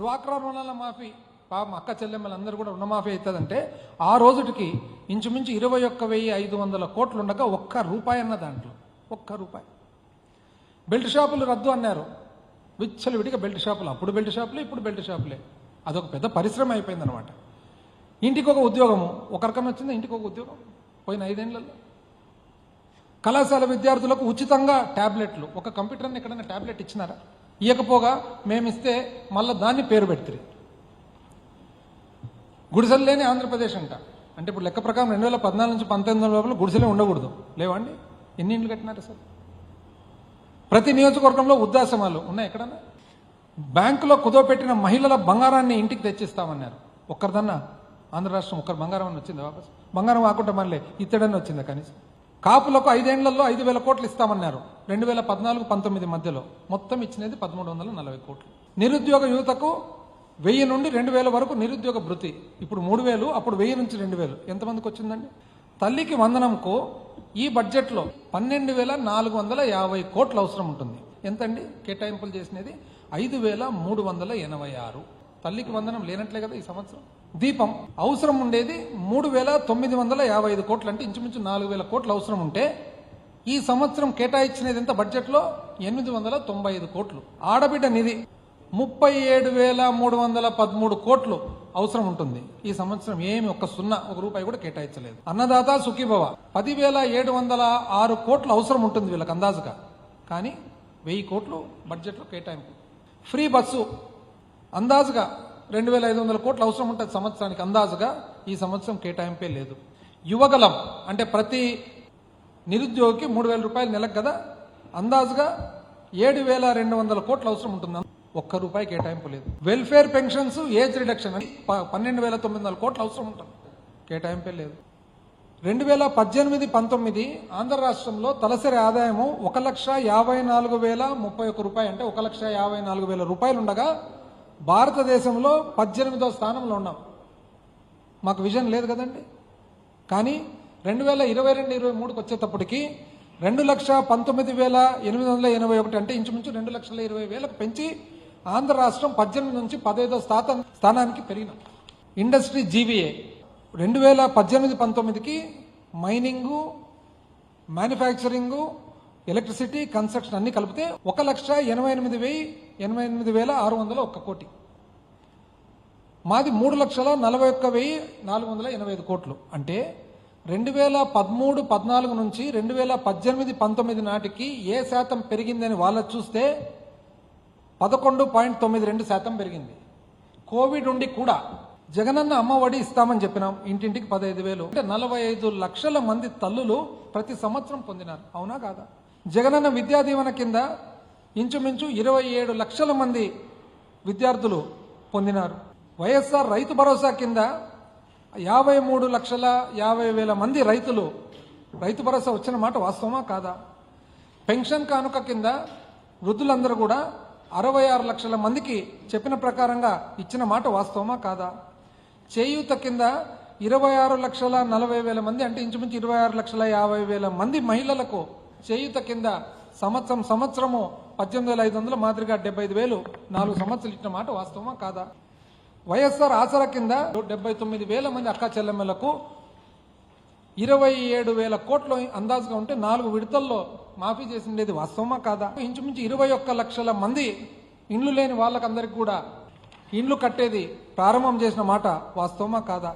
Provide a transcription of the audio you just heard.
డ్వాక్రా రుణాల మాఫీ పాపం అక్క చెల్లెమ్మలందరూ కూడా రుణమాఫీ అవుతుందంటే ఆ రోజుకి ఇంచుమించు 21,500 కోట్లు ఉండగా ఒక్క రూపాయి అన్న దాంట్లో ఒక్క రూపాయి. బెల్ట్ షాపులు రద్దు అన్నారు, విచ్చలవిడిగా బెల్ట్ షాపులు, అప్పుడు బెల్ట్ షాపులే ఇప్పుడు బెల్ట్ షాపులే, అదొక పెద్ద పరిశ్రమ అయిపోయిందనమాట. ఇంటికి ఒక ఉద్యోగము, ఒకరికన్నా వచ్చిందా ఇంటికి ఒక ఉద్యోగం పోయిన 5 ఏళ్లలో. కళాశాల విద్యార్థులకు ఉచితంగా ట్యాబ్లెట్లు, ఒక కంప్యూటర్ని ఎక్కడైనా ట్యాబ్లెట్ ఇచ్చినారా? ఇవ్వకపోగా మేమిస్తే మళ్ళీ దాన్ని పేరు పెడుతుంది. గుడిసెలు లేని ఆంధ్రప్రదేశ్ అంట. అంటే ఇప్పుడు లెక్క ప్రకారం 2014 నుంచి 19 లోపల గుడిసెలే ఉండకూడదు, లేవండి? ఎన్ని ఇండ్లు కట్టినారు సార్? ప్రతి నియోజకవర్గంలో వృద్ధాశ్రమాలు ఉన్నాయి ఎక్కడన్నా? బ్యాంకులో కుదోపెట్టిన మహిళల బంగారాన్ని ఇంటికి తెచ్చిస్తామన్నారు. ఒక్కరిదన్నా ఆంధ్ర రాష్ట్రం ఒక్కరు బంగారం అని వచ్చిందా? వాపస్ బంగారం ఆకుండా మళ్ళీ ఇత్తడని వచ్చిందా? కనీసం కాపులకు 5 ఏళ్లలో 5,000 కోట్లు ఇస్తామన్నారు 2014-19 మధ్యలో. మొత్తం ఇచ్చినది 1,340 కోట్లు. నిరుద్యోగ యువతకు 1000 నుండి 2,000 వరకు నిరుద్యోగ భృతి, ఇప్పుడు 3,000, అప్పుడు 1000 నుంచి 2,000. ఎంతమందికి వచ్చిందండి? తల్లికి వందనంకు ఈ బడ్జెట్లో 12,450 కోట్లు అవసరం ఉంటుంది. ఎంతండి కేటాయింపులు చేసినది? 5,386. తల్లికి వందనం లేనట్లే కదా ఈ సంవత్సరం. దీపం అవసరం ఉండేది 3,955 కోట్లు, అంటే ఇంచుమించు 4,000 కోట్లు అవసరం ఉంటే ఈ సంవత్సరం కేటాయించినది ఎంత? బడ్జెట్లో 895 కోట్లు. ఆడబిడ్డ నిధి 37,313 కోట్లు అవసరం ఉంటుంది. ఈ సంవత్సరం ఏమి ఒక్క రూపాయి కూడా కేటాయించలేదు. అన్నదాత సుఖీభవ 10,706 కోట్లు అవసరం ఉంటుంది వీళ్ళకి అందాజుగా, కానీ 1000 కోట్లు బడ్జెట్లో కేటాయింపు. ఫ్రీ బస్సు అందాజుగా 2,500 కోట్లు అవసరం ఉంటుంది సంవత్సరానికి అందాజుగా, ఈ సంవత్సరం కేటాయింపే లేదు. యువగలం అంటే ప్రతి నిరుద్యోగికి 3,000 రూపాయలు నెలకు కదా, అందాజుగా 7,200 కోట్లు అవసరం ఉంటుంది, ఒక్క రూపాయి కేటాయింపు లేదు. వెల్ఫేర్ పెన్షన్స్ ఏజ్ రిడక్షన్ అని 12,900 కోట్లు అవసరం ఉంటుంది, కేటాయింపే లేదు. 2018-19 ఆంధ్ర రాష్ట్రంలో తలసరి ఆదాయము 1,54,031 రూపాయలు, అంటే 1,54,000 రూపాయలు ఉండగా భారతదేశంలో 18వ స్థానంలో ఉన్నాం. మాకు విజన్ లేదు కదండి. కానీ 2022-23కి వచ్చేటప్పటికి 2,19,881, అంటే ఇంచుమించు 2,20,000 పెంచి ఆంధ్ర రాష్ట్రం 18 నుంచి 15వ స్థానానికి పెరిగినాం. ఇండస్ట్రీ జీవీఏ 2018-19కి మైనింగు, మ్యానుఫ్యాక్చరింగు, ఎలక్ట్రిసిటీ, కన్స్ట్రక్షన్ అన్ని కలిపితే 1,88,601 కోటి. మాది 3,41,485 కోట్లు. అంటే 2013-14 నుంచి 2018-19 నాటికి ఏ శాతం పెరిగిందని వాళ్ళ చూస్తే 11.92% పెరిగింది. కోవిడ్ ఉండి కూడా జగనన్న అమ్మఒడి ఇస్తామని చెప్పినాం, ఇంటింటికి 15,000, అంటే 45 లక్షల మంది తల్లులు ప్రతి సంవత్సరం పొందినారు. అవునా కాదా? జగనన్న విద్యా దీవెన కింద ఇంచుమించు 27 లక్షల మంది విద్యార్థులు పొందినారు. వైఎస్ఆర్ రైతు భరోసా కింద 53,50,000 మంది రైతులు రైతు భరోసా వచ్చిన మాట వాస్తవమా కాదా? పెన్షన్ కానుక కింద వృద్ధులందరూ కూడా 66 లక్షల మందికి చెప్పిన ప్రకారంగా ఇచ్చిన మాట వాస్తవమా కాదా? చేయూత కింద 26,40,000 మంది, అంటే ఇంచుమించు 26,50,000 మంది మహిళలకు చేయూత కింద సంవత్సరము 18,500 మాదిరిగా 75,000 4 సంవత్సరాలు ఇచ్చిన మాట వాస్తవమా కాదా? వైఎస్ఆర్ ఆసరా కింద 79,000 మంది అక్క చెల్లెమ్మలకు 27,000 కోట్లు అందాజుగా ఉంటే 4 విడతల్లో మాఫీ చేసిండేది వాస్తవమా కాదా? ఇంచుమించు 21 లక్షల మంది ఇండ్లు లేని వాళ్ళకందరికీ కూడా ఇండ్లు కట్టేది ప్రారంభం చేసిన మాట వాస్తవమా కాదా?